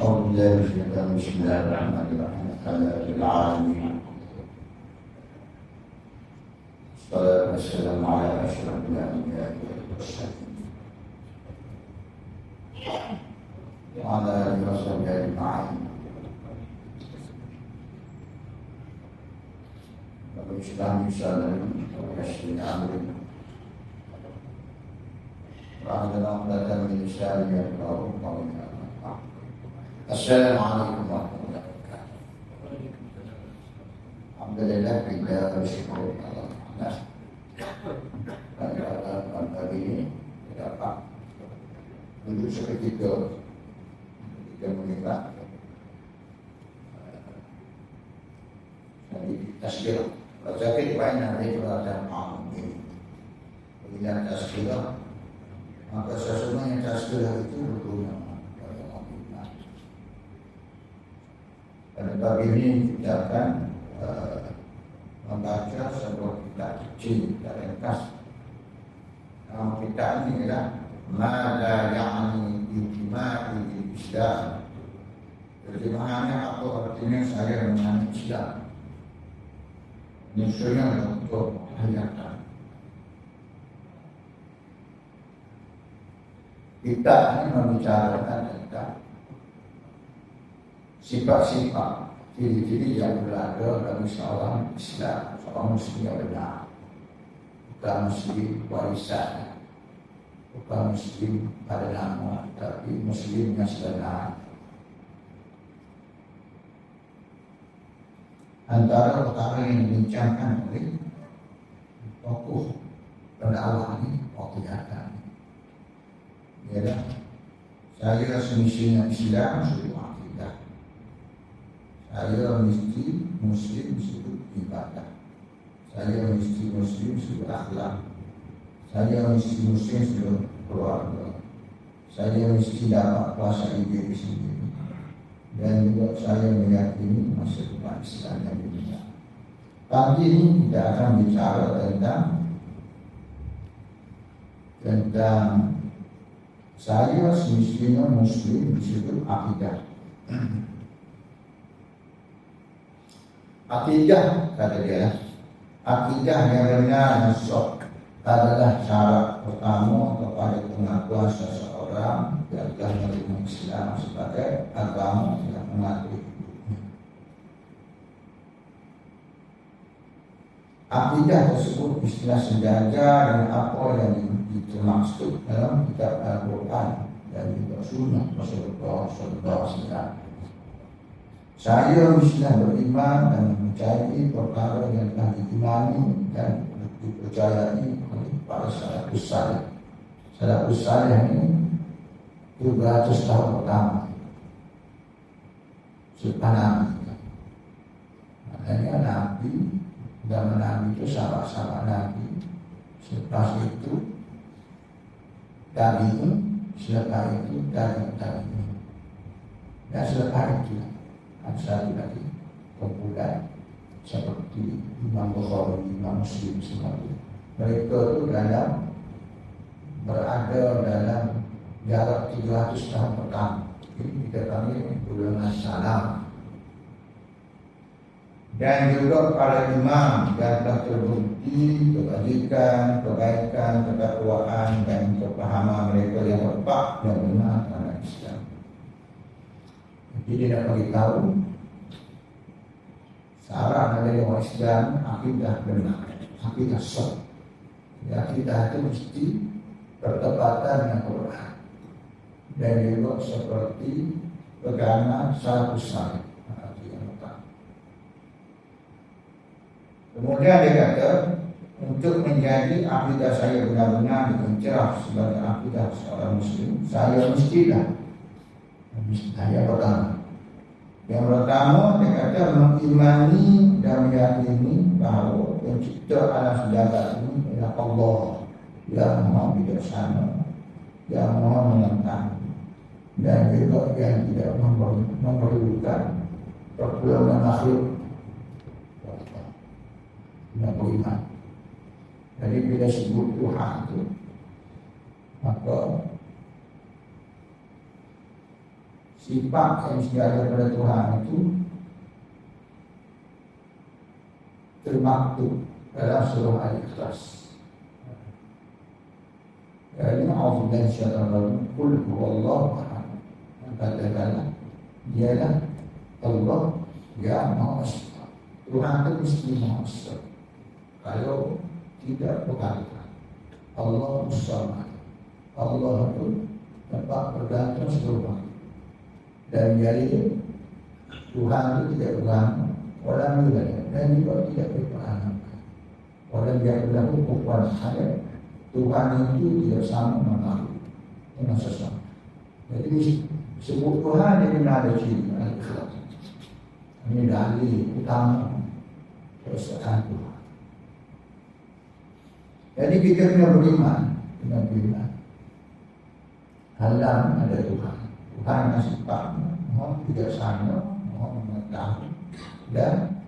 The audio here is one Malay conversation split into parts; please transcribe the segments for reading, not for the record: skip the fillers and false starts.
أعوذ بالله من الشيطان الرجيم. بسم الله الرحمن الرحيم. الحمد لله رب العالمين. الصلاة والسلام على أشرف الأنبياء والمرسلين وعلى آله وصحبه أجمعين. رب اشرح لي صدري ويسر لي أمري واحلل عقدة من لساني يفقهوا قولي. Assalamualaikum warahmatullahi wabarakatuh. Alhamdulillah kita bersyukur Allah pada pagi ini kita dapat duduk seketika menikah jadi tasbih. Zakir banyak dari perkataan Allah ini. Bila tasbih maka sesungguhnya tasbih itu berguna. Pada bab ini kita akan membaca sebuah kitab kecil dan ringkas. Nama kitab ini adalah Mada Ya'ni Ijtima'i Islam. Terjemahannya apa artinya saya mengenai Islam. Maksudnya untuk hayatan. Kitab ini membicarakan tentang sifat-sifat ciri-ciri yang berada dalam seorang Islam, seorang Muslim yang benar, bukan Muslim warisan, bukan Muslim pada nama, tapi Muslim yang sebenar. Antara perkara yang dibincangkan oleh tokoh pendakwah ini, waktu datang, ialah saya semestinya Islam sudah akidah. Saya mesti Muslim disebut ibadah. Saya mesti Muslim disebut akhlak. Saya mesti Muslim disebut keluarga. Saya mesti dapat kuasa diri sendiri. Dan juga saya meyakini masa depan Islam yang benar. Pagi ini kita akan bicara tentang saya semestinya Muslim disebut akidah. Akidah, kata dia, akidah yang benar dan sah adalah syarat pertama kepada pengakuan seseorang yang telah menerima Islam sebagai agama yang mengakui. Akidah tersebut istilah sejajar dengan apa yang dimaksud dalam kitab Al-Quran dan juga Sunnah Rasulullah SAW. Saya mestilah beriman dan mencari perkara yang telah diimani dan dipercayai oleh para salafus salih. Salafus salih ini 200 tahun pertama setelah Nabi. Maknanya Nabi zaman Nabi itu sahabat-sahabat Nabi. Setelah itu tabi'in, selepas itu tabi'in. Dan selepas itu satu lagi kumpulan seperti Imam Bukhari, Imam Muslim semua itu. Mereka itu berada dalam jarak 300 tahun pertama. Ini kita panggil golongan salam. Dan juga para imam yang telah terbukti kebajikan, kebaikan, ketakwaan dan kepahaman mereka yang tepat dan benar dalam Islam. Jadi dia nak beritahu syarat dari orang Islam akidah benar, akidah sah. Akidah itu mesti bertepatan dengan Quran dan juga seperti pegangan salafus salih. Kemudian dia kata untuk menjadi akidah saya benar-benar dicerah sebagai akidah seorang Muslim, saya mestilah yang pertama dia kata mengimani dan meyakini bahawa pencipta alam sejagat ini adalah Allah yang maha bijaksana, yang maha menentang dan juga yang tidak memerlukan pertolongan makhluk. Tidak beriman. Jadi bila sebut Tuhan itu, maka Sifat yang mesti ada pada Tuhan itu termaktub dalam surah Al-Ikhlas. Jadi A'udzubillahi minasyaitonir rajim. Qul huwallahu ahad. Katakanlah, dialah Allah yang Maha Esa. Tuhan itu mesti Maha Esa. Kalau tidak berkata Allah Samad. Allah itu tempat bergantung seluruh. Dan jadi Tuhan itu tidak bergantung orang juga, dan juga tidak bergantung orang yang berlaku ukuran ada. Tuhan itu tidak sama makhluk dengan sesama. Jadi sebut Tuhan ini ada ciri Al-Ikhlas. Ini dalil utama keesaan Tuhan. Jadi kita kena beriman, Alam ada Tuhan. Tuhan yang sifat Maha bijaksana, Maha mengetahui dan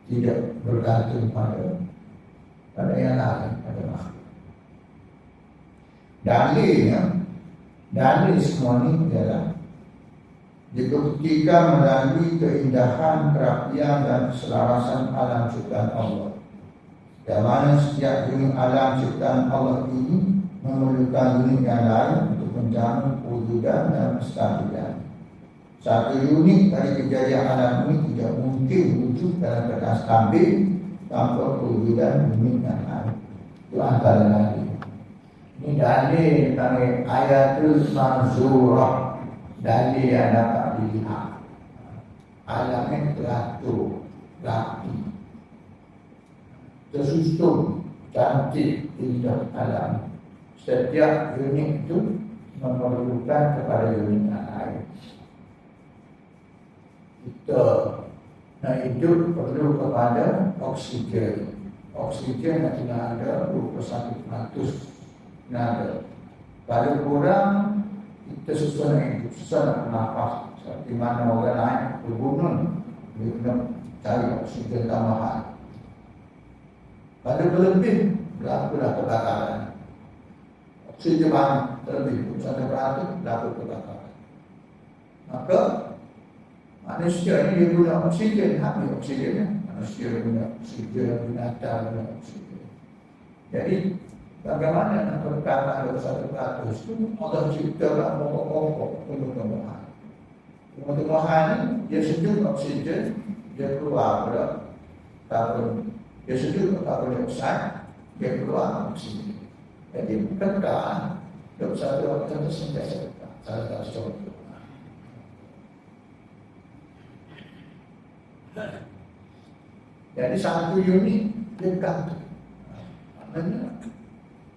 tidak bergantung pada yang lain, pada makhluk. Dalil semua ini adalah dibuktikan melalui keindahan, kerapian dan keselarasan alam ciptaan Allah. Yang mana setiap unit alam ciptaan Allah ini memerlukan unit yang lain untuk menjamin kewujudan dan kestabilan. Satu unit dari kejadian alam ini tidak mungkin wujud dalam keadaan stabil tanpa kewujudan unit yang lain. Itu antara lain. Ini dalil tentang ayatul manzurah, dalil yang dapat dilihat. Alam yang teratur, rapi, tersusun, cantik, indah alam. Setiap unit itu memerlukan kepada unit yang lain. Kita nak hidup perlu kepada oksigen. Oksigen yang tidak ada 21%. Nah, kalau kurang kita susah nak bernafas. Di mana orang lain bergunung, dia kena cari oksigen tambahan. Kalau berlebih, berlakulah kebakaran. Oksigen terlebih, 1% berlaku kebakaran. Maka manusia ini dia guna oksigen, habis oksigennya. Manusia guna oksigen, binatang guna oksigen. Jadi bagaimana nak berkata 21% itu Allah ciptakan pokok-pokok tumbuh-tumbuhan. Tumbuh-tumbuhan ini dia sejuk oksigen, dia keluar pada karbon, dia sejuk karbon dioksida, dia keluar oksigen. Jadi kekal 21% sentiasa kekal. Salah satu contoh. Jadi satu unit dekat. Maknanya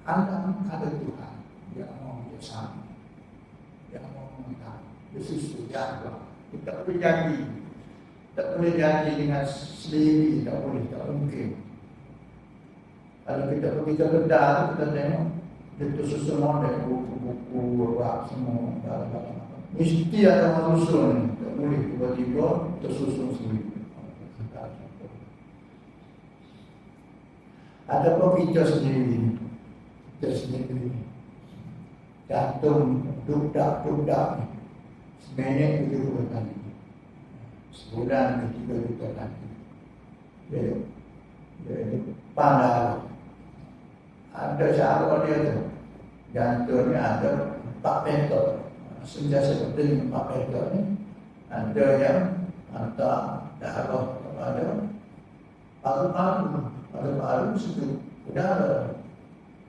ada Tuhan yang mau bersama, yang mau mengetahui, Yesus berjaga. Kita boleh janji, tak boleh janji dengan sendiri, tak boleh, tak mungkin. Kalau kita pergi ke kedai, kita tengok dia tersusun model buku-buku, rak semua, mesti ada orang susun, tak boleh tiba-tiba tersusun sendiri. Ataupun kita sendiri. Jantung dudak seminit 70 kali, sebulan 3 kali. Jadi pandai ada cara dia tu, jantungnya ada 4 meter. Sentiasa seperti 4 meter ni. Ada yang hantar darah kepada paru-paru situ udara.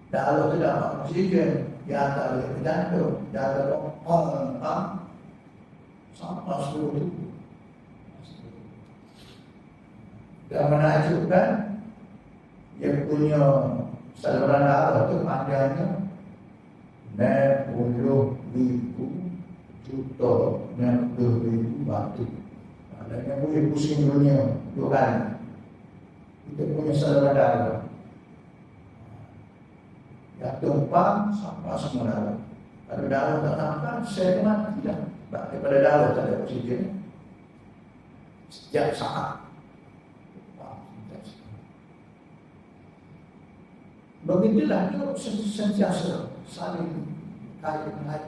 Darah tidak dapat oksigen, dia hantar dia ke jantung, darah lompat sampai seluruh tubuh. Dan menakjubkan, dia punya saluran darah itu panjangnya 60,000 juta, 60,000 batu. Dan yang boleh pusing dunia 2 kali. Kita punya saluran darah. Yang tumpah sampai semua darah. Kalau darah tak nampak, saya mati dah. Daripada darah tak ada oksigen. Setiap saat. Begitulah dia sentiasa saling kait-kait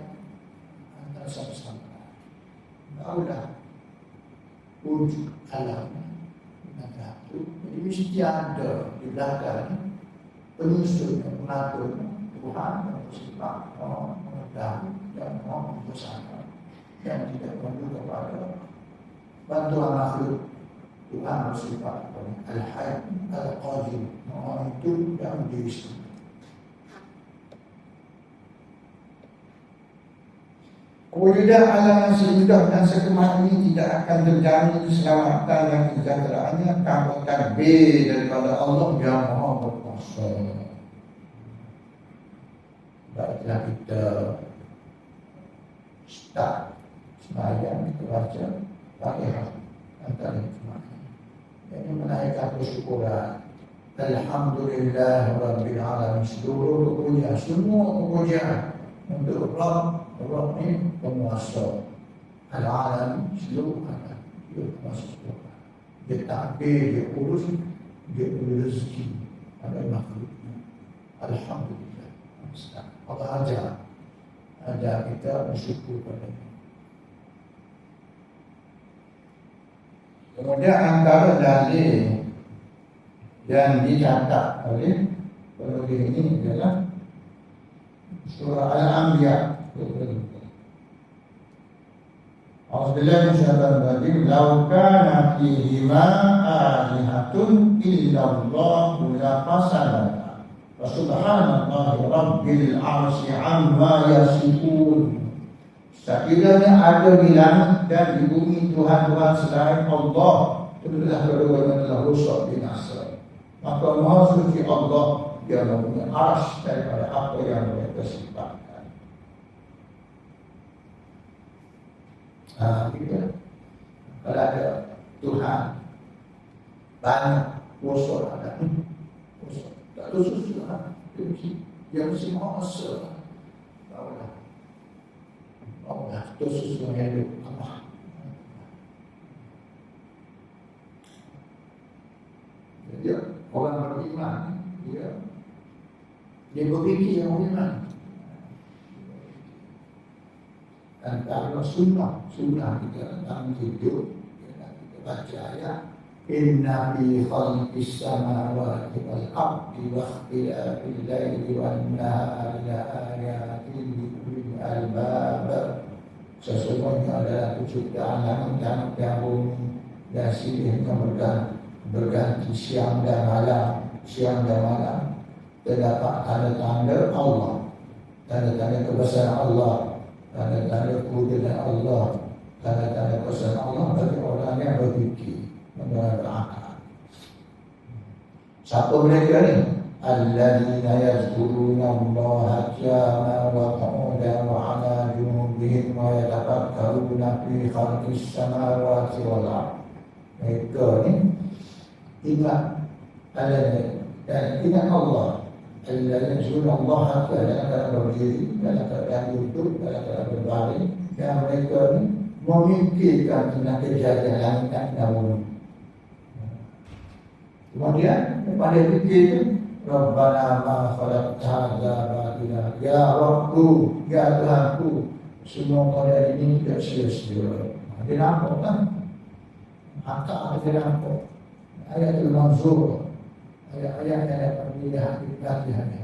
antara satu sama lain. Tahulah wujud alam itu. Jadi mesti ada di belakang penyusun yang mengatur Tuhan yang bersifat mengetahui dan bersama yang tidak perlu kepada bantuan makhluk. Tuhan bersifat Al-Hayy Al-Qadir, itu yang diri sendiri. Kewujudan alam yang seindah dan sekemah ini tidak akan terjamin keselamatan dan kesejahteraannya tanpa takbir daripada Allah yang Maha Berkuasa. Baiklah kita start sembahyang, kita baca Fatihah antara semuanya. Ini menaikkan kesyukuran. Alhamdulillah Rabbil Alamin. Seluruh pujian, semua pujian untuk Allah. Allah ini penguasa Al-Alam, seluruh alam. Dia penguasa seluruh alam. Dia takbir, dia urus, dia beri rezeki pada makhluknya. Alhamdulillah. Allah ajar kita bersyukur padanya. Kemudian antara dalil yang dicatat oleh penulis ini adalah surah Al-Anbiya. A'udzubillahi minasyaitonir rajim. Law kana fihima alihatun illallah la fasadata. Wa subhanallahi rabbil 'arsy 'amma yasifun. Sekiranya ada di langit dan di bumi Tuhan-Tuhan selain Allah, itulah kedua-duanya telah rusak binasa. Maka Maha Suci Allah yang mempunyai arsy daripada apa yang mereka sifatkan. Gitu. Kalau ada Tuhan banyak bosor ada bosor. Tak ada Tuhan dia mesti Maha Esa. Bahawa khusus yang hidup Allah. Jadi orang beriman dia berfikir yang beriman. Dan kalau sunnah kita dalam hidup kita baca ayat inna fi khalqis samawati wal ardi wa ikhtilafil laili wan nahari la ayatin li ulil albab. Sesungguhnya adalah penciptaan langit dan bumi dan silihnya berganti siang dan malam. Terdapat tanda-tanda Allah, tanda-tanda kebesaran Allah, tanda-tanda kewujudan Allah, tanda-tanda kebesaran Allah bagi orang yang berfikir, berakal. Siapa mereka ni? Alladzina yazkuruna Allaha qiyaman wa qu'udan wa 'ala junubihim wa yatafakkaruna fi khalqis samawati wal ardh. Mereka ni ingat dan ingat Allah. Alladzina yazkuruna Allaha qiyaman dalam berdiri, dalam keadaan duduk, dalam keadaan berbaring. Dan mereka ni memikirkan tentang kejadian langit dan bumi. Kemudian pada fikir itu Rabbana ma khalaqta hadza batila. Ya Rabbu, ya Tuhanku, semua pada ini tidak sia-sia. Dia nampak kan? Angka dia nampak. Ayat al-manzur, ayat-ayat yang dapat dilihat di hati.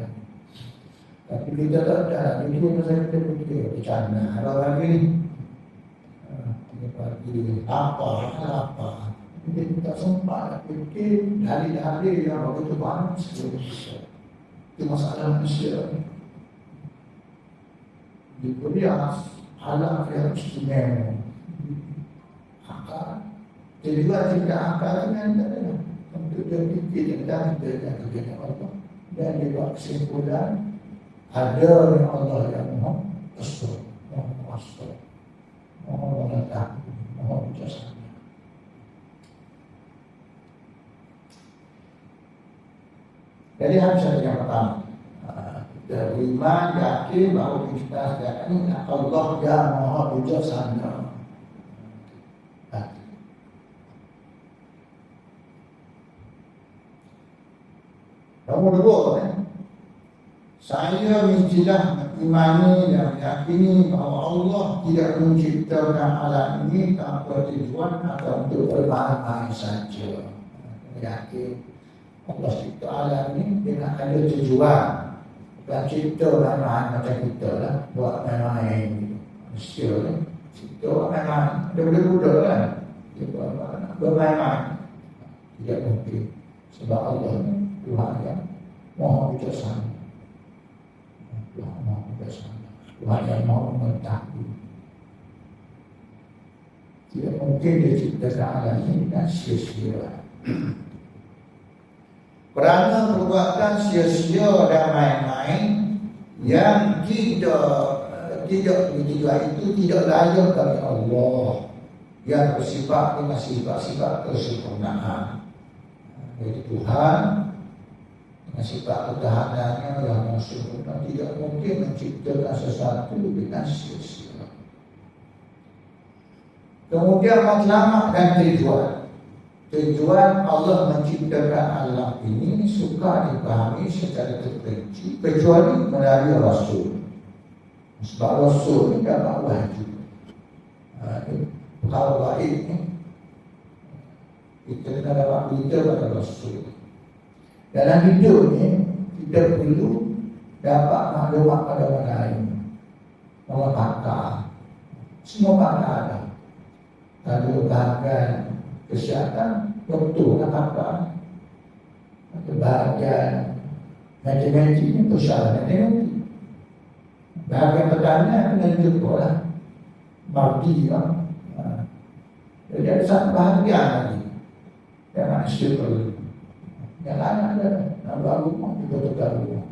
Tapi kita tak ada. Ini masa kita fikir bercanda. Kalau lagi kita pergi apa? Kita tak sempat fikir dalil-dalil yang begitu banyak sekali. Itu masalah manusia. Diberi alam yang istimewa. Akal. Jadi jika akal dengan dalil untuk berfikir dan kebenaran Allah dan dibuat kesimpulan ada yang Allah yang Maha Esa, Maha Kuasa, Maha Mengetahui, Maha Bijaksana. Jadi harus ada yang pertama. Kita beriman, yakin bahawa kita yakin Allah yang Maha Bijaksana. Nomor dua, saya mestilah mengimani dan meyakini bahawa Allah tidak menciptakan alam ini tanpa tujuan atau untuk bermain-main saja. Yakin Allah cipta alam ini dengan ada tujuan. Bukan cipta main-main macam kita lah, buat main-main gitu. Manusia lah, cipta main-main. Ada budak-budak kan? Dia bermain-main. Tidak mungkin. Sebab Allah ni Tuhan yang Maha Bijaksana. Tuhan Maha Bijaksana. Tuhan yang Maha Mengetahui. Tidak mungkin dia ciptakan alam ini dengan sia-sia. Kerana perbuatan sia-sia dan main-main yang tidak itu tidak layak bagi Allah yang bersifat dengan sifat-sifat kesempurnaan. Jadi Tuhan dengan sifat ketahanannya yang sempurna tidak mungkin menciptakan sesuatu dengan sia-sia. Kemudian matlamat dan tujuan. Tujuan Allah menciptakan alam ini suka dipahami secara terperinci kecuali melalui Rasul. Sebab Rasul ini dapat wahyu. Kalau baik ni kita kena dapat berita pada Rasul. Dalam hidup ni kita perlu dapat maklumat pada orang lain. Orang pakar. Semua pakar ada. Kalau bahagian kesihatan, doktor nak pakar. Atau bahagian matematik ni persoalan matematik. Bahagian pertanian kena jumpa lah. Mardi lah. Jadi ada satu bahagian lagi yang manusia perlu. Yang lain ada nak buat rumah, juga tukar rumah.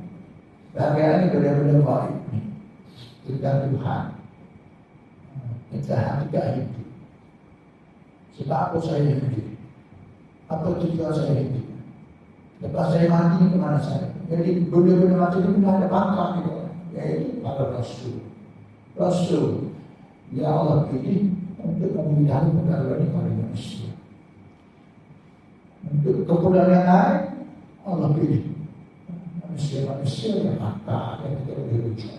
Bahagian ini benar-benar baik ni tentang Tuhan. Tentang kita hidup. Sebab apa saya hidup? Apa tujuan saya hidup? Lepas saya mati ke mana saya? Jadi benda-benda macam itu ada pangkat juga. Iaitu pada Rasul. Rasul yang Allah pilih untuk memudahkan perkara ini pada manusia. Untuk keperluan yang lain Allah pilih manusia-manusia yang pakar yang tidak boleh rujuk.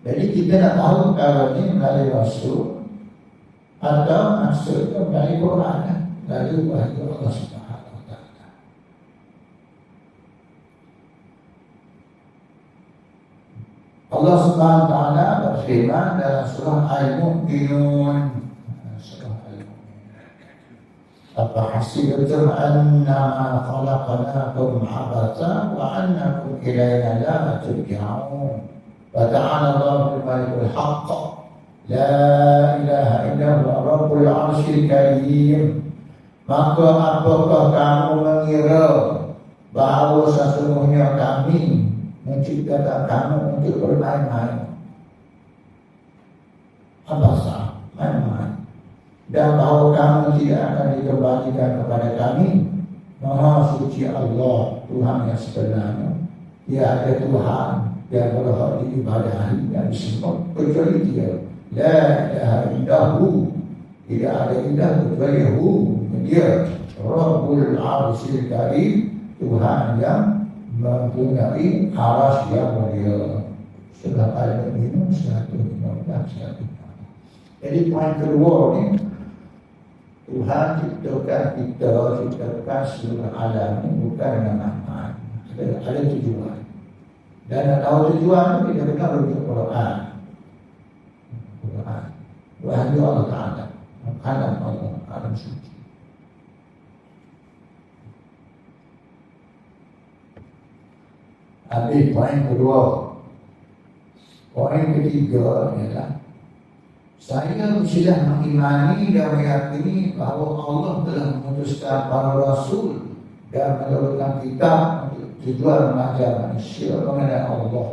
Jadi kita nak tahu perkara ini melalui Rasul atau maksudnya melalui Quran, melalui wahyu Allah Subhanahu Wa Taala. Allah Subhanahu Wa Taala berfirman dalam surah Al-Mu'minun. Surah Al-Mu'minun. Afahasibtum annama khalaqnakum abatha wa annakum ilayna la turja'un. Fata'ala Allahul Malikul Haqq. La ilaha illallah Rabbul Arsyil Karim. Maka apakah kamu mengira bahawa sesungguhnya kami menciptakan kamu untuk bermain-main? Abasa, main-main. Dan bahawa kamu tidak akan dikembalikan kepada kami. Maha suci Allah, Tuhan yang sebenarnya. Dia ada Tuhan yang berhak diibadahi dan disembah kecuali Dia. La ilaha illahu. Tidak ada ilah kecuali Hu. Dia Rabbul Arsyil Karim, Tuhan yang mempunyai aras yang mulia. Surah Al-Mu'minun 115. Jadi poin kedua ni, Tuhan ciptakan kita, ciptakan seluruh alam ni bukan dengan main-main. Ada tujuan. Dan nak tahu tujuan kita kena rujuk Quran. Quran. Wahyu Allah Ta'ala. Alam Allah, alam suci. Habis poin kedua. Poin ketiga ialah saya sudah mengimani dan meyakini bahawa Allah telah memutuskan para Rasul dan menurunkan kitab untuk tujuan mengajar manusia mengenai Allah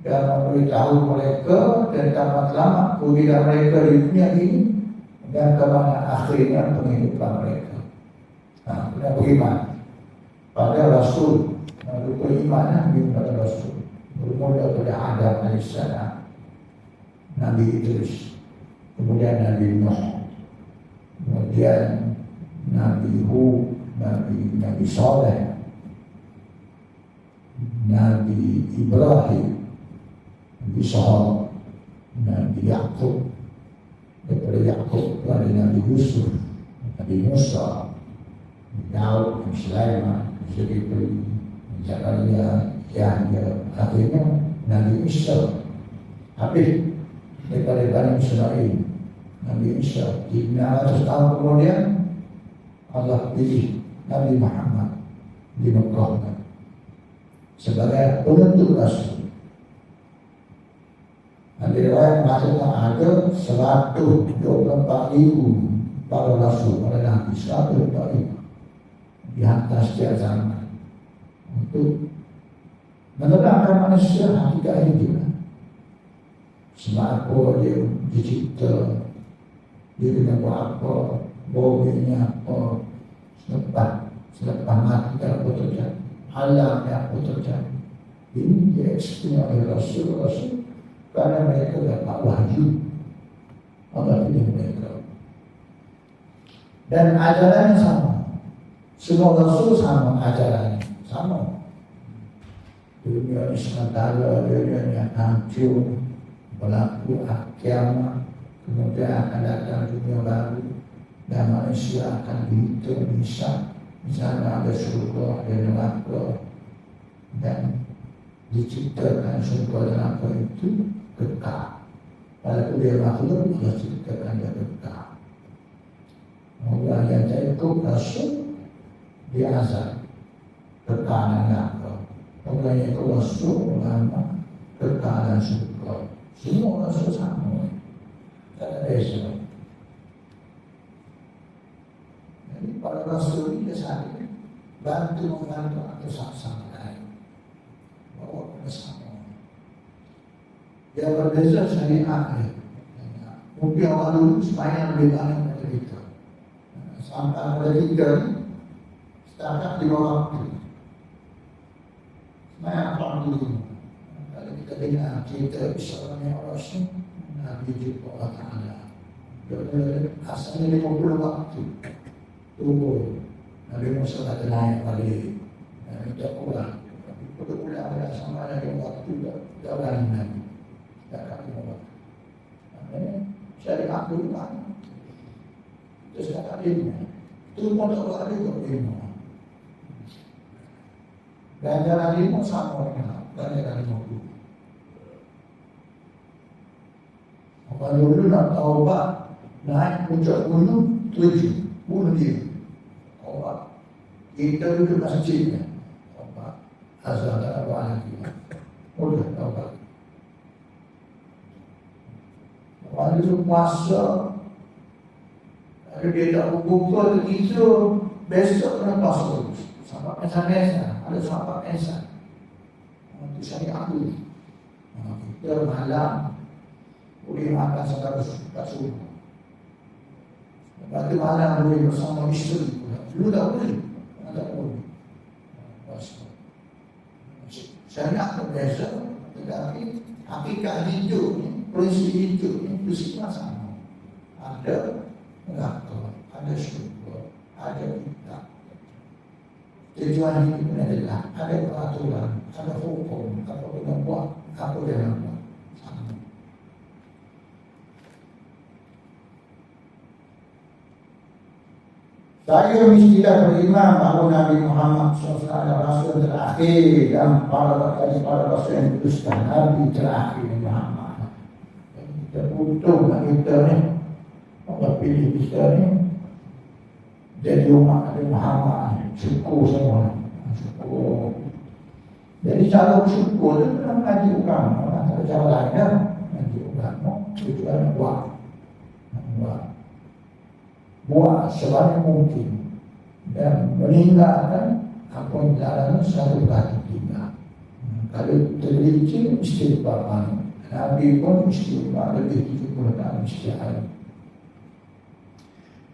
dan memberitahu mereka tentang matlamat kehidupan mereka di dunia ini dan ke mana akhirnya penghidupan mereka. Kena beriman pada Rasul, beriman kepada Rasul. Bermula pada Adam AS, Nabi Idris, kemudian Nabi Nuh, kemudian Nabi Hud, Nabi Saleh, Nabi Ibrahim, Nabi Ishaq, Nabi Yaqub, daripada Yaqub kepada Nabi Yusuf, Nabi Musa, Nabi Daud, Nabi Sulaiman, Nabi Zulkifli, Nabi Zakaria, Yahya, akhirnya Nabi Isa. Habis daripada Bani Israel, Nabi Isa. 900 tahun kemudian Allah pilih Nabi Muhammad di Mekah sebagai penuntut rasul. Ada riwayat mengatakan ada 124,000 para rasul, para nabi, 124,000 dihantar setiap zaman untuk menerangkan manusia hakikat hidup. Sebab apa dia dicipta, dia kena buat apa, bolehnya apa, selepas mati apa terjadi, alam apa terjadi. Ini dia eksplikan oleh Rasul-Rasul kerana mereka dapat wahyu Allah pilih mereka. Dan ajarannya sama. Semua Rasul sama ajarannya, sama. Dunia ini sementara, dunia ini hancur, berlaku kiamat, kemudian akan datang dunia baru dan manusia akan dihitung, bisa di sana ada surga, ada neraka, dan diciptakan surga dan neraka itu kekal. Walaupun dia makhluk, dia ciptakan dia kekal. Orang yang tak ikut Rasul, dia azab, kekal dan neraka. Orang yang ikut Rasul, ulama, kekal dan surga. Semua Rasul sama, tak ada beza. Jadi para Rasul ini saling bantu-membantu atau sama-sama lain, bawa bersama. Yang berbeza syariat. Mungkin orang dulu semuanya lebih banyak dari kita. Sampai pada kita setakat 5 waktu. Semuanya orang dulu. Kalau kita dengar cerita Isra'nya Rasul, Nabi jumpa Allah Ta'ala. Asalnya 50 waktu. Tunggu. Nabi Musa kata naik balik. Minta pulang. Tapi pada pulang ada sama ada waktu jalan Nabi. Tak akan waktu. Syariat dulu kan. Terus kata ilmu. Itu pun tak buat juga ilmu. Ganjaran ilmu sama dengan ganjaran ilmu dulu. Kalau dulu nak taubat, naik puncak gunung, 7 bunuh diri. Taubat. Kita duduk masjidnya. Taubat. Asal tak ada lagi. Mudah taubat. Kalau dulu puasa, kalau dia tak buka begitu, besok kena puasa. Sampai pesa-pesa, ada sampai pesa. Itu syariat dulu. Kita malam boleh makan sekarang subuh. Lepas itu malam boleh bersama isteri. Dulu tak boleh. Tak boleh. Syariat berbeza, tetapi hakikat hidup ni, prinsip hidup ni, prinsipnya sama. Ada neraka, ada syurga, ada kitab. Tujuan hidup ini adalah ada peraturan, ada hukum, apa kena buat, apa jangan buat. Sama. Saya mestilah beriman bahawa Nabi Muhammad SAW Rasul terakhir dan para Rasul yang diutuskan, Nabi terakhir Muhammad. Kita butuh kita ni, Allah pilih kita ni jadi umat Nabi Muhammad. Syukur semua, syukur. Jadi cara bersyukur tu kena mengaji agama. Ada cara lain kan, mengaji agama. Tujuan buat sebanyak mungkin dan meninggalkan apa yang dilarang satu kali tinggal. Kalau tergelincir istighfar. Nabi pun istighfar lebih 70 tahun istighfar.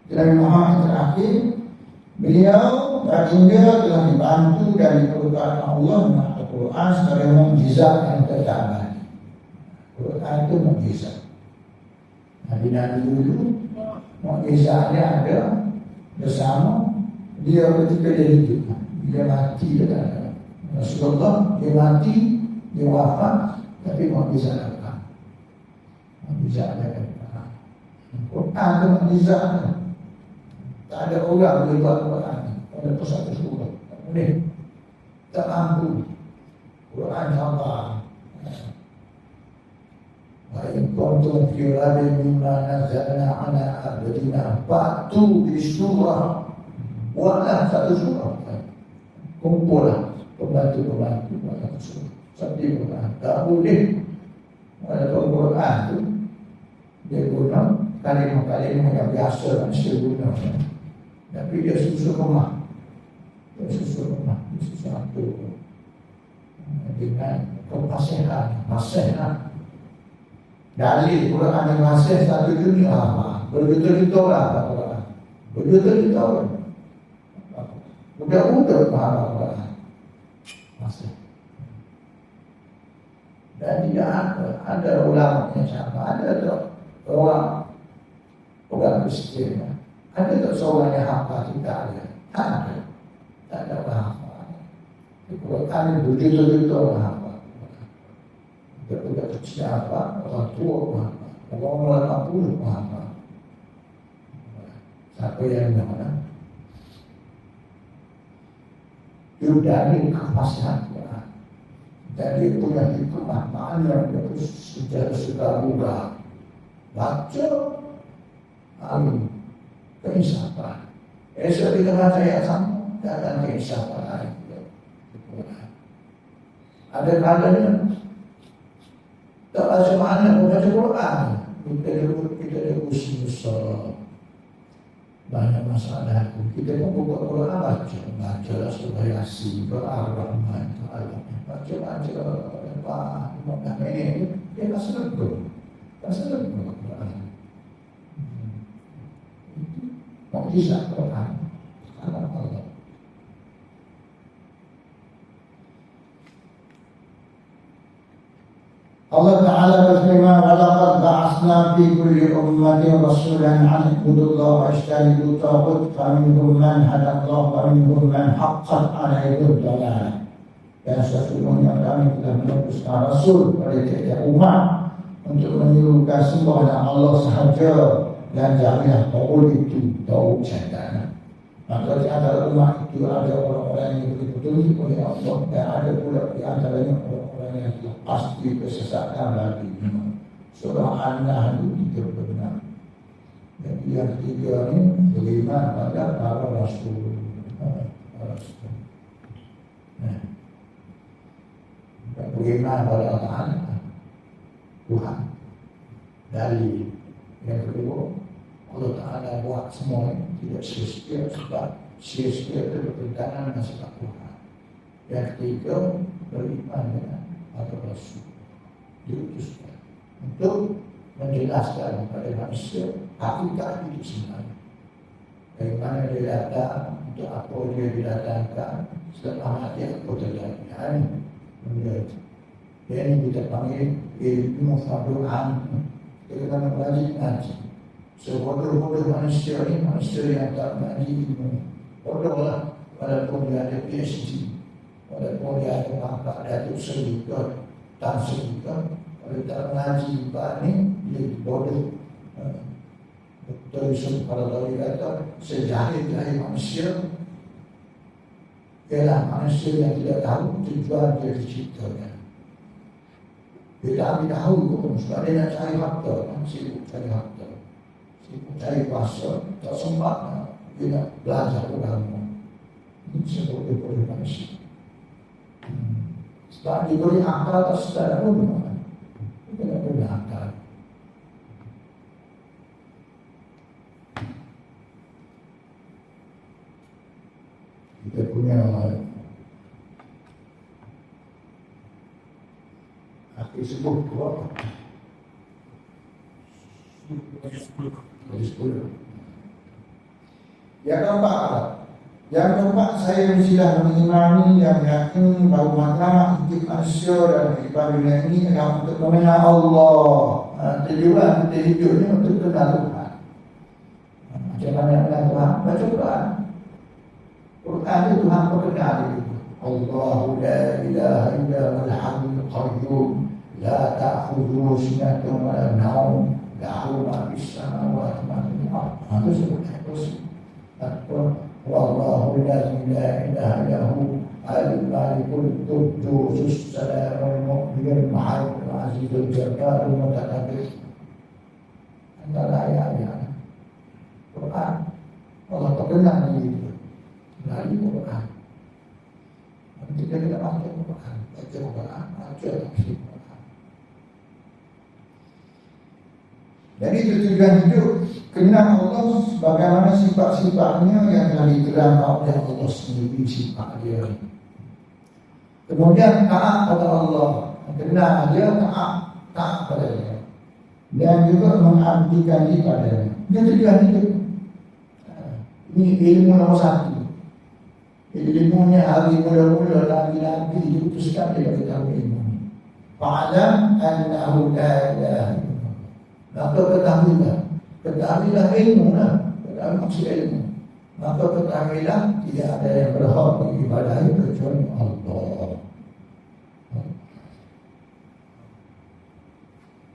Nabi Muhammad terakhir, beliau baginda telah dibantu dan diperlukan Allah dengan Al-Quran sebagai mukjizat yang terabadi. Al-Quran itu mukjizat. Nabi-nabi dulu mukjizatnya ada bersama dia ketika dia hidup. Dia mati dia tak ada. Rasulullah dia mati, dia wafat, tapi mukjizat datang. Mukjizat datang. Quran itu mukjizat. Tak ada orang boleh buat Quran. Ada satu surah. Tak boleh. Tak mampu. Quran Allah. Wa in kuntum fi raibin mimma nazzalna ala abdina fa'tu bi surah. Buatlah satu surah. Kumpullah pembantu-pembantu buatlah surah. Sampai Quran. Tak boleh. Walaupun Quran tu dia guna kalimah-kalimah yang biasa manusia guna. Tapi dia susun rumah. Dia susun rumah. Dia susun apa? Dengan kepasihan. Nasihat. Dalil Quran yang nasihat satu dunia apa? Betul-betul kita orang apa Quran? Betul-betul kita orang. Budak-budak faham Quran. Nasihat. Dan tidak ada ulama yang sama. Ada orang miskin. Ada tak seorang yang hafal kita ada? Ada. Tak ada orang hafal. Quran begitu-begitu orang hafal. Budak-budak kecil hafal, orang tua hafal, orang umur 80 hafal. Siapa yang mana? Itu dari kepasihan Quran. Dan dia punya hikmah makna dia secara segala mudah. Baca, amin, keinsafan. Esok kita baca yang sama, dan keinsafan lain. Ada kadang tak baca mana pun baca Quran. Kita ada usaha banyak masalah. Kita pun buka Quran baca surah Yasin, Ar-Rahman, baca ini dia tak selesai. Tak selesai Quran. Mukjizat Quran. Allah. Allah Ta'ala berfirman, "Walaqad ba'atsna fi kulli ummatin rasulan an i'budu Allaha wa ijtanibu at-taghut, faminhum man hada Allah wa minhum man haqqat 'alaihi ad-dalalah." Dan sesungguhnya kami telah mengutuskan Rasul pada tiap-tiap umat untuk menyerukan sembah Allah sahaja dan janganlah tahu itu tahu syaitan. Maka di antara umat itu ada orang-orang yang dipetunjuk oleh Allah dan ada pula di antaranya orang-orang yang telah pasti kesesatan lagi. Surah An-Nahl 36. Jadi yang ketiga ini beriman pada para Rasul. Beriman pada Allah Tuhan. Dari yang kedua, Allah Ta'ala buat semua ini tidak sia-sia sebab sia-sia itu bertentangan dengan sebab Tuhan. Yang ketiga, beriman dengan para Rasul diutuskan untuk menjelaskan kepada manusia hakikat hidup sebenarnya. Dari mana dia datang, untuk apa dia didatangkan, setelah mati apa terjadi. Ini kita panggil ilmu fadu'an. Kita akan belajar ngaji. Sebodoh-bodoh manusia ini, manusia yang tak mengaji ilmu. Bodohlah, walaupun dia ada PhD, walaupun dia ada pangkat Datuk Seri ke Tan Seri ke, kalau tak mengaji ini, dia bodoh. Betul Yusuf kalau dia kata, sejahit-jahit manusia ialah manusia yang tidak tahu tujuan dia diciptakan. Dia tak ambil tahu pun, sebab dia nak cari fakta, sibuk cari fakta. Cari kuasa, tak sempat dia nak belajar agama. Ini sebagai manusia. Sebab dia boleh akal atau secara umum. Dia tak boleh akal. Kita punya hati sebut kuat. 10. Yang keempat, saya mestilah mengimani dan meyakini bahawa matlamat hidup manusia dan kehidupan dunia ini adalah untuk mengenal Allah. Tujuan kita hidup ini untuk kenal Tuhan. Macam mana kenal Tuhan? Baca Quran. Quran itu Tuhan perkenal diri. Allahu la ilaha illa huwal hayyul qayyum la ta'khudhuhu sinatun wa la nawm lahu ma fis samawati wa ma fil ardh. Itu sebut wallahu la ilaha illa huwa al-malikul quddus salamul mu'minul muhaiminul azizul jabbarul mutakabbir. Antara ayat-ayat Quran Allah terkenal itu dari Quran. Kita tidak baca Quran, baca tafsir Quran. Jadi tujuan hidup kenal Allah bagaimana sifat-sifatnya yang telah diterangkan oleh Allah sendiri sifat dia. Kemudian taat pada Allah, kenal dia, taat pada dia, dan juga mengabdikan diri padanya. Dia tujuan hidup. Ini ilmu nomor satu. Ilmunya hari mula-mula lagi-lagi diutuskan dia ketahui ilmu. Fa'alam annahu la ilaha illallah. Maka ketahuilah ilmu lah. Ketahui maksud ilmu. Maka ketahuilah tidak ada yang berhak diibadahi kecuali Allah.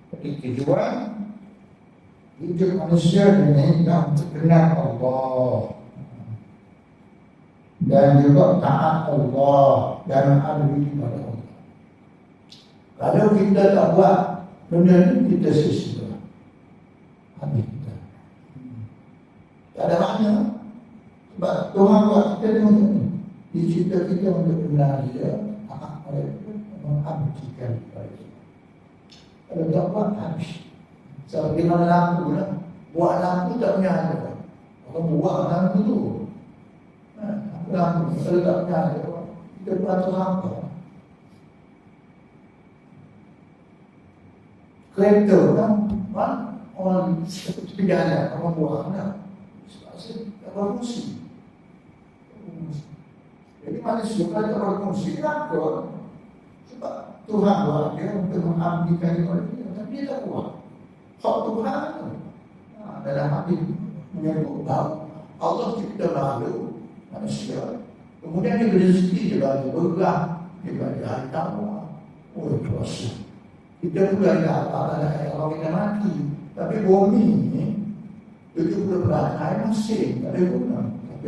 Jadi tujuan hidup manusia diminta untuk kenal Allah dan juga taat Allah dan abdi kepada Allah. Kalau kita tak buat benda ini, kita sia-sia. Habis kita. Tak ada makna. Sebab Tuhan buat kita ni untuk ini. Dicipta kita untuk kenal dia, taat pada dia, mengabdikan kepada dia. Kalau tak buat, habis. Seperti mana lampu lah. Buat lampu tak punya ada. Orang buat lampu tu. Lampu kalau tak punya ada. Kita buat tu apa? Kereta kan? Orang tepi jalan, orang buat kan? Sebab tak berfungsi. Jadi manusia kalau tak berfungsi, kenapa? Sebab Tuhan buat dia untuk mengabdikan kepada dia. Tapi dia tak buat. Hak Tuhan itu dalam hati menyebut bahawa Allah cipta makhluk manusia, kemudian dia berezeki, dia bagi bergerak, dia bagi hari tawar. Oh, kuasa kita pula tidak apa-apa kalau kita mati. Tapi bumi ini 70% air masih tak ada guna. Tapi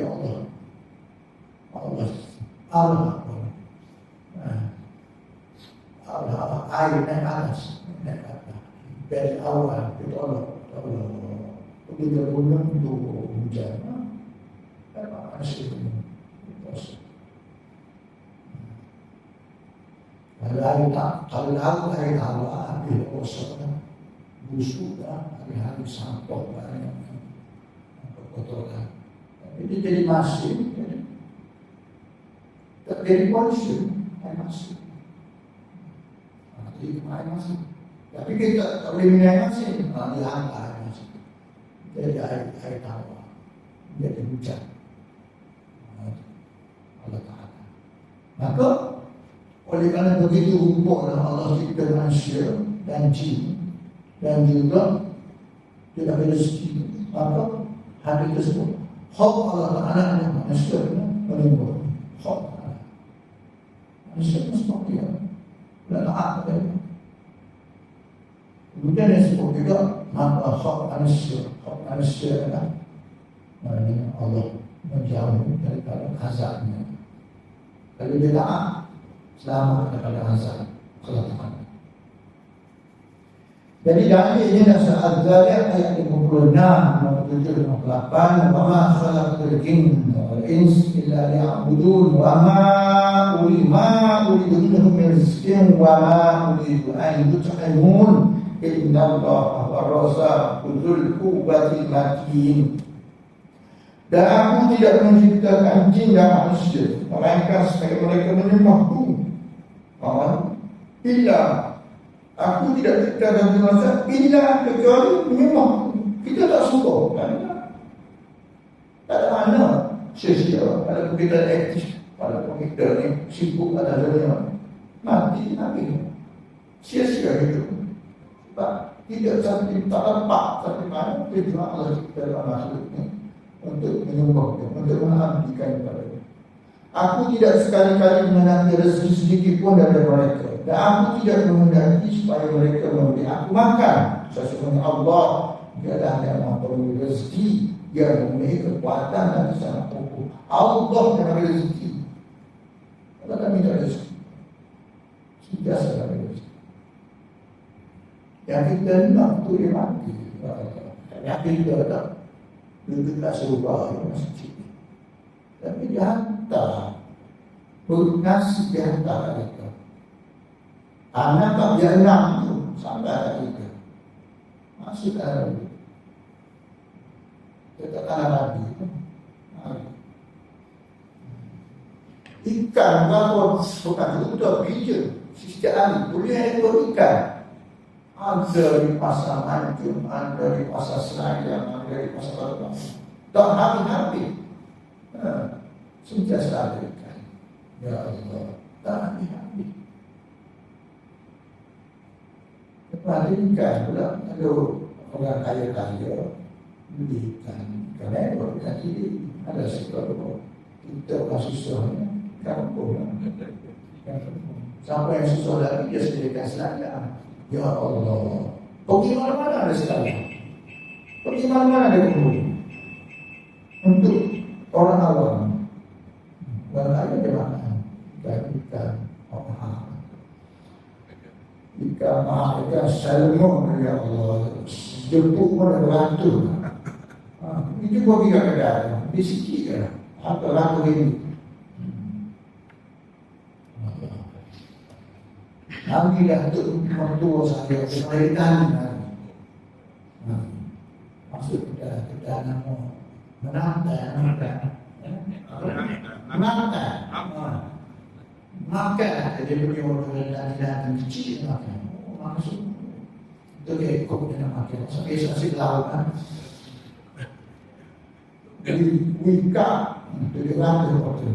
Allah air naik atas, naik atas dari awal itu Allah kita guna untuk hujan. Masih kalau air Allah ambil kosong busuk dah, hari-hari sampah banyak kotoran. Jadi jadi masin, jadi polisi air masin. Jadi air masin. Tapi kita tak boleh minum air masin, dihantar air masin. Jadi air tawar, jadi hujan. Allah Ta'ala. Maka oleh kerana begitu rupa Allah cipta manusia dan jin dan juga tidak ada rezeki, maka hari tersebut hak Allah Ta'ala yang manusia menimbul hak Allah. Manusia sebab dia dan taat kepada dia. Kemudian yang sebut juga maka hak manusia adalah Allah menjauh daripada azabnya. Kalau dia taat, selamat daripada azab Allah Ta'ala. Jadi dalilnya dalam surah Az-Zariyat ayat 56, 57, 58, wa ma khalaqtul jinna wal insa illa liya'budun wa ma uridu minhum min rizqin wa ma uridu an yut'imun inna Allaha huwa-r-razzaqu dzul quwwatil matin. Dan aku tidak menciptakan jin dan manusia melainkan supaya mereka menyembahku. Illa aku tidak ciptakan jin dan manusia illa kecuali menyembahku. Kita tak suka kan? Tak ada mana sia-sia. Kalau kita aktif, kalau kita ni sibuk pada dunia, mati habis. Sia-sia hidup. Sebab tidak sampai tak dapat sampai mana tujuan Allah ciptakan makhluk ni untuk menyembah dia, untuk mengabdikan kepada dia. Aku tidak sekali-kali menanti rezeki sedikit pun dari mereka, dan aku tidak menghendaki supaya mereka memberi aku makan. Sesungguhnya Allah dialah yang memberi rezeki, yang memiliki kekuatan dan sangat kokoh. Allah yang memberi rezeki. Kalau kami tidak rezeki, sudah saya memberi rezeki. Yang kita nak tu dia mati. Yang kita tak lebih tak serubah masjid. Tapi dia hantar nasi, dia hantar kita. Anak tak dia enam tu sampai kita masuk dalam kita tanah Nabi. Ikan kalau bukan itu bija setiap hari boleh ekor ikan. Ada di pasar Mancung, ada di pasar Selayang, ada di pasar Terbang. Tak habis-habis. Sentiasa ada ikan. Ya Allah, tak habis-habis. Lepas ikan pula, ada orang kaya-kaya beli ikan. Kerana ikan ini ada seekor. Kita orang susahnya, kampung. Sampai yang susah lagi, dia sediakan Selayang. Ya Allah, pergi mana-mana ada sekali. Pergi mana-mana ada guru. Untuk orang awam, barangkali dia makan ikan ikan salmon, ya Allah, jemput pun ada batu. Itu pergi ke kedai, di sikit kan, apa batu ini. Kami dah untuk mertua saya kembalikan. Maksud kita nama menantang. Makan dia punya orang dan kecil makan. Maksud itu dia ikut dia nak makan. Sampai saya lawan. Jadi wika itu dia lalu waktu.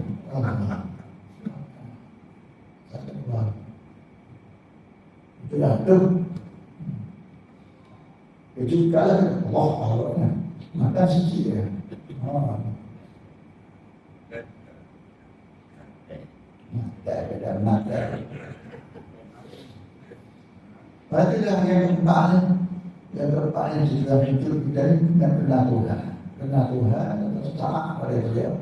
Itulah tu. Itu kalau Allah maka sikit ya. Mata. Itulah yang keempat yang sudah muncul dari kenal Tuhan. Kenal Tuhan atau taat pada dia.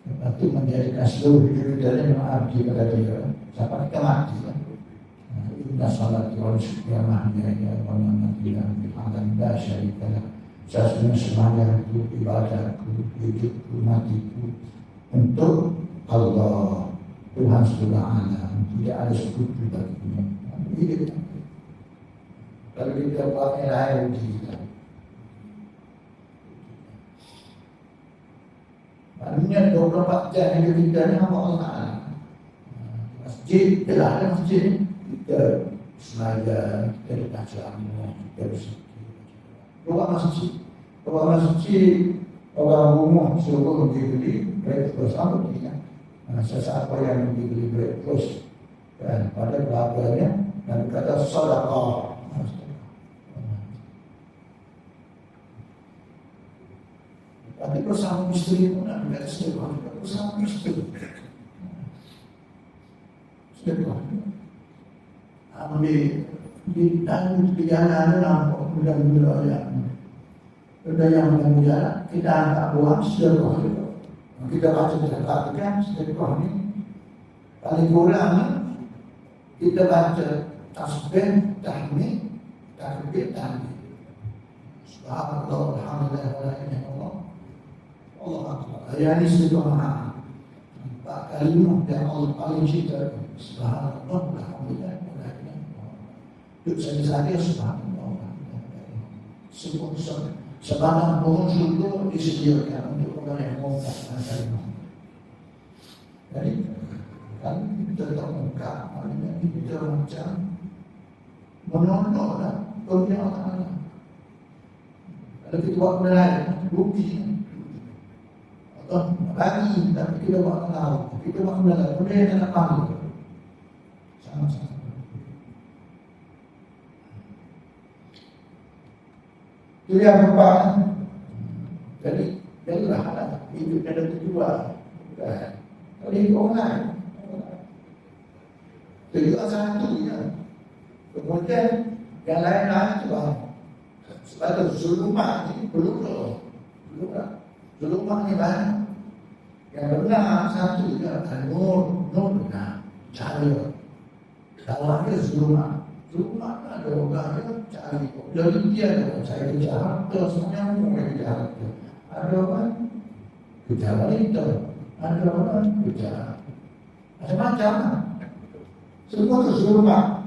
Lepas itu menjadikan seluruh hidup dari mengabdi pada dia sampai kita mati. Inna salati wa nusuki wa mahyaya wa mamati lillahi la syarika lah. Sesungguhnya semuanya itu ibadahku, hidupku, matiku untuk Allah Tuhan Subhanahu. Tidak ada sekutu baginya. Hidup. Kalau kita buat yang lain kita. Maknanya 24 jam hidup kita ni hamba Allah. Masjid, telah ada masjid. Kita sengaja, kita dekat selama, kita bersikir. Bawa masjid, orang rumah suruh pergi beli breakfast, apa dia? Sesiapa yang pergi beli breakfast, kan? Pada belakangnya, dan kata sedekah. Tapi bersama isteri pun ada sedekah, bersama isteri. Sedekah. Di jalan nampak mudah-mudah ya. Ada yang mudah kita angkat buang sedekah itu. Kita baca sedekah kan sedekah ini paling kurang kita baca tasbih, tahmid, takbir, tahmid. Subhanallah, alhamdulillah, wa la ilaha illallah. Allah akbar. Ayat ini sedekah. Empat kalimat yang Allah paling cinta. Subhanallah, alhamdulillah. Duduk saja subhanallah. Sebarang pohon syurga disediakan untuk orang yang mau kalimah. Jadi kalau kita tak muka, maknanya kita macam menolaklah dunia Allah. Kalau kita buat benda lain, bukti atau bagi, tapi kita buat tahu, kita buat benda lain, benda yang tak tahu, sama-sama. Itu yang keempat. Jadi jadilah hidup ada tujuan. Link online. Tujuan satu ya. Kemudian yang lain-lain itu bang. Sebab itu zulumah ini belum loh. Zulumah ini banyak. Yang benar satu ya, nur benar, cahaya. Kalau ada zulumah ada orang cari. Jadi dia ada saya bicara terus menyambung bicara itu. Ada orang bicara itu, ada orang bicara macam-macam. Semua itu zulumah.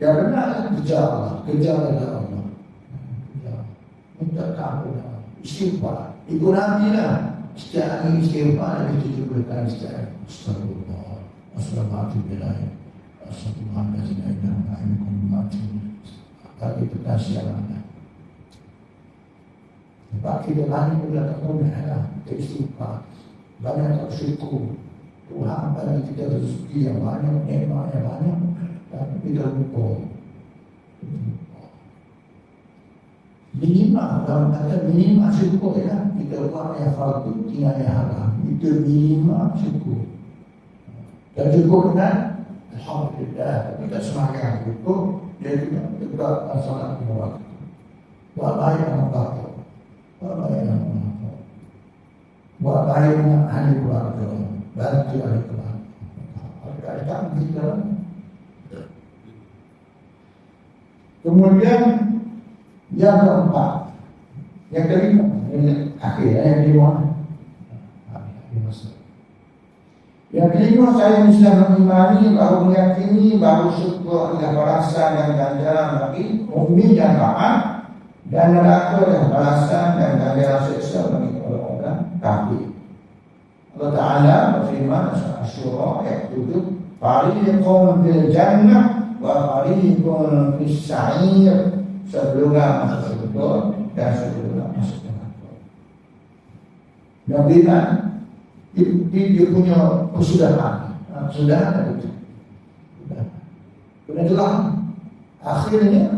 Yang benar bicara dari Allah. Minta kamu istighfar. Ibu Nabi lah. Setiap hari istighfar yang ditujukan setiap astagfirullah, astagfirullahaladzim, astagfirullahaladzim, tapi itu kasihannya. Sebab kita banyak pula tak mudah istighfar, banyak tak syukur. Tuhan bagi kita rezeki yang banyak, nikmat yang banyak, tapi kita lupa. Minimal, kalau kata minimal syukur ya, kita buat yang fardu, tinggal yang haram. Itu minimal syukur. Dan syukur kan, alhamdulillah, kita semangat syukur, dia juga salat di waktu. Buat baik yang bakal, buat baik yang bakal, buat baik yang ahli keluarga, bantu ahli keluarga. Ada kita. Kemudian yang keempat, yang kelima, yang akhir, yang kelima. Yang kelima, saya bisa mengimani, baru meyakini, baru syukur adalah balasan dan ganjaran bagi mukmin dan taat, dan neraka adalah balasan dan ganjaran siksa bagi orang-orang kafir. Allah Ta'ala berfirman dalam Asy-Syura ayat 7, "Fariqun fil jannah wa fariqun fis sa'ir." Sebelumnya masuk surga dan sebelumnya masuk neraka. Nabi kan dia punya kesudahan, kesudahan itu. Kemudian akhirnya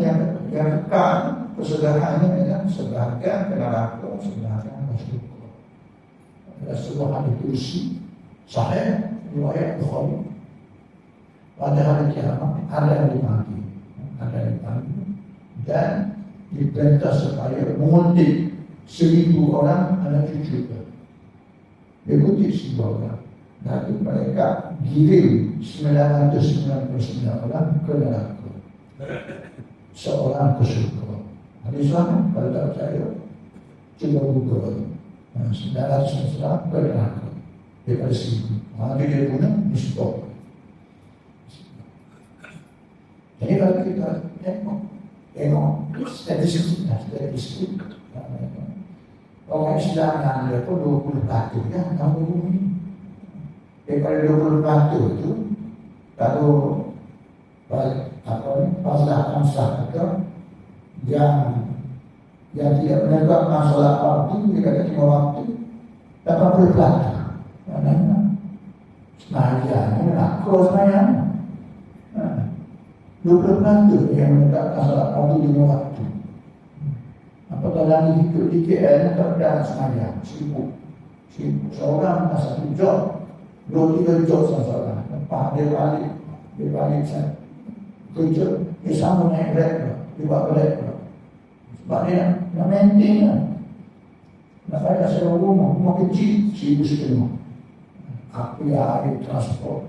yang kekal kesudahannya adalah sebagian ke neraka, sebagian masuk surga. Ada sebuah hadis kursi sahih riwayat Bukhari. Pada hari kiamat ada yang dipanggil, dan diperintah supaya menguntit 1,000 orang anak cucu. Diikuti 1,000 orang. Nanti mereka giring 999 orang ke neraka, seorang ke surga. Hadis sama pada saya coba Google 999 ke neraka daripada 1,000. Jadi dia punya di stop. Jadi kalau kita tengok statistik orang Islam yang ada itu 20% ya, tahun ini. Daripada 20% itu, kalau pasal itu yang tidak menegakkan solat waktu, dia kata 5 waktu, 80%. Karena semayang, aku semayang. 20% yang menegakkan solat waktu 5 waktu. Apakah lagi hidup di KL tak ada semayang, sibuk. Seorang tak 1 job, 2-3 job seorang. Lepas dia balik saya kerja, dia sama naik grab, dia buat grab. Sebab dia nak maintain kan. Nak payah sewa rumah kecil, 1,500. Aku air transport.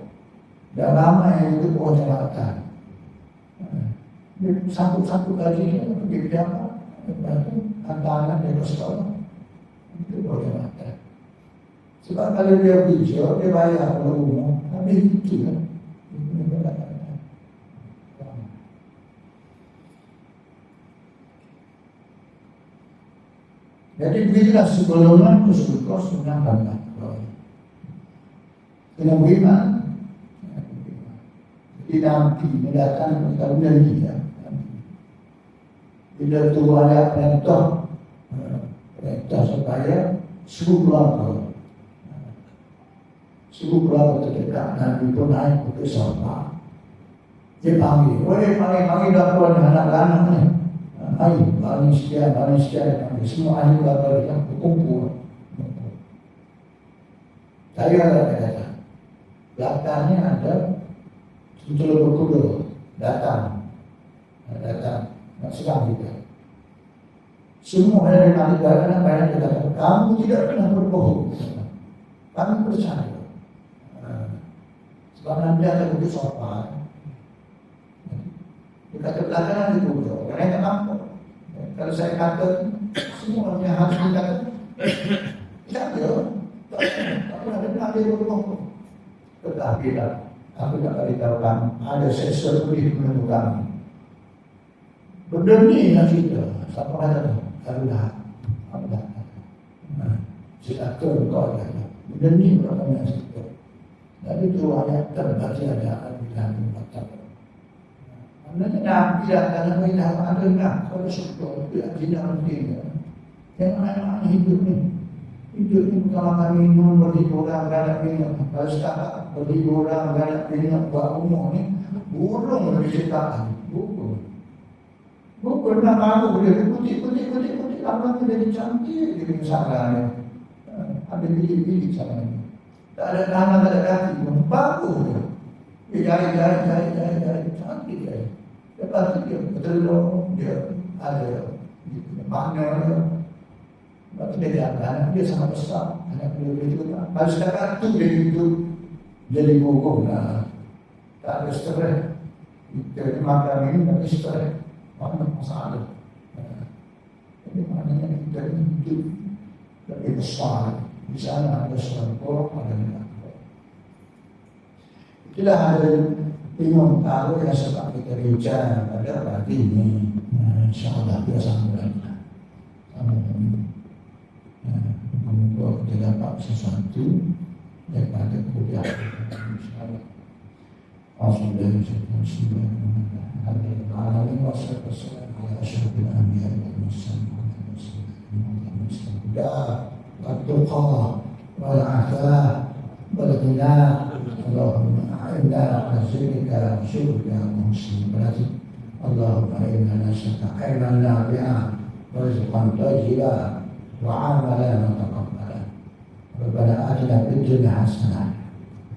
Dah lama yang itu pohon jabatan. Satu kali pergi ke Jakarta, hantaran dari sekolah, itu boleh makan. Sebab kalau dia bijak, dia bayar kalau rumah, tapi itu kan. Jadi bila sebelumnya kesulitan sebenarnya kena beriman. Jadi nanti mendatang kita dia. Bila Tuhan ada perintah supaya 10 keluarga terdekat Nabi pun naik ke surga. Dia panggil, panggil dapat anak-anak ni. Ayo, bani sekian, semua ahli keluarga yang berkumpul. Saya ada kata, belakangnya ada Sentul Berkudo datang, sedang kita. Semua dari negara dan banyak kata, kamu tidak pernah berbohong. Kami percaya. Sebab nanti ada begitu sopan. Di kata belakang itu, orang yang mampu. Kalau saya kata, semuanya harus dikata. Tidak ada. Tak pernah ada berbohong. Tetapi aku tak beritahu kamu, ada sesuatu di menurut kamu. Berdemi nak kita, siapa kata tu? Allah. Siapa kau kata? Berdemi berapa nak kita. Jadi tu ayat terbaca ada dalam kitab. Maknanya Nabi tidak akan beritahu ada nak kalau syukur tidak penting. Yang mana hidup ni? Hidup ni bukan makan minum, berhibur orang, beradab minum. Kalau sekarang berhibur orang, beradab minum, buat umur ni, burung lebih ciptaan. Burung nak malu, dia putih, lama tu jadi cantik, dia punya salah ni. Ada bilik-bilik sana ni. Tak ada tangan, tak ada kaki, bagus dia. Dia jari, cantik dia. Lepas tu dia bertelur, dia ada makna dia. Lepas tu dia anak dia sangat besar. Anak dia juga. Kalau sekarang tu dia hidup jadi burung lah. Tak ada stres. Kita makan ini tak ada stres. Mana masalah. Jadi maknanya kita hidup lebih besar. Di sana ada suara ada neraka. Itulah ada bingung tahu yang sebab kita bincang pada pagi ini. InsyaAllah kita sambung lagi. Untuk kita dapat sesuatu daripada kuliah insyaAllah. Alhamdulillah wassalatu ala asyrafil anbiya wal mursalin والتقى والعفاف والغنى اللهم أعنا على ذكرك وشكرك يا مسلم اللهم إنا نسألك علما نافعا ورزقا طيبا وعملا متقبلا ربنا آتنا في الدنيا حسنة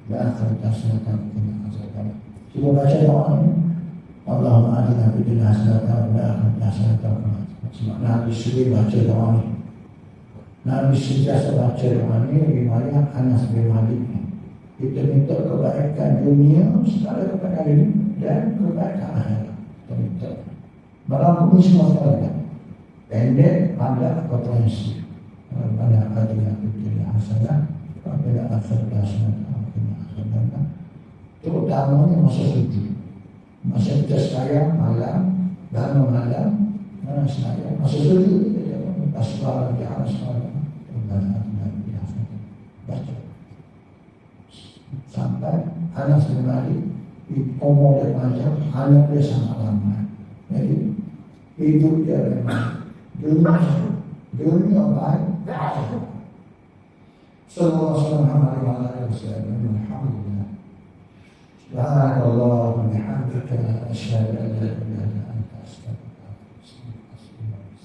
وآخرة حسنة وقنا عذاب النار. Kita baca doa ini. Allahumma atina fid dunya hasanatan wa fil akhirati hasanatan wa qina adzabannar. Nabi sendiri baca doa ini. Nabi sentiasa baca doa ini riwayat Anas bin Malik. Kita minta kebaikan dunia secara kepada ini dan kebaikan akhirat. Kita minta. Barang pun semua sekali. Pendek, padat, potensi. Rabbana atina fid dunya hasanah wa fil akhirati hasanah wa qina adzabannar. Terutamanya masa suci. Masa kita sekarang malam, bangun malam, masa suci kita asbab di atas malam. Baca sampai Anas bin Malik di umur dia panjang, anak dia sangat lama. Jadi hidup dia memang dunia baik. Sallallahu alaihi wasallam. Alhamdulillah. Subhanallah wa bihamdika asyhadu an la ilaha illa anta astaghfiruka wa atubu ilaik.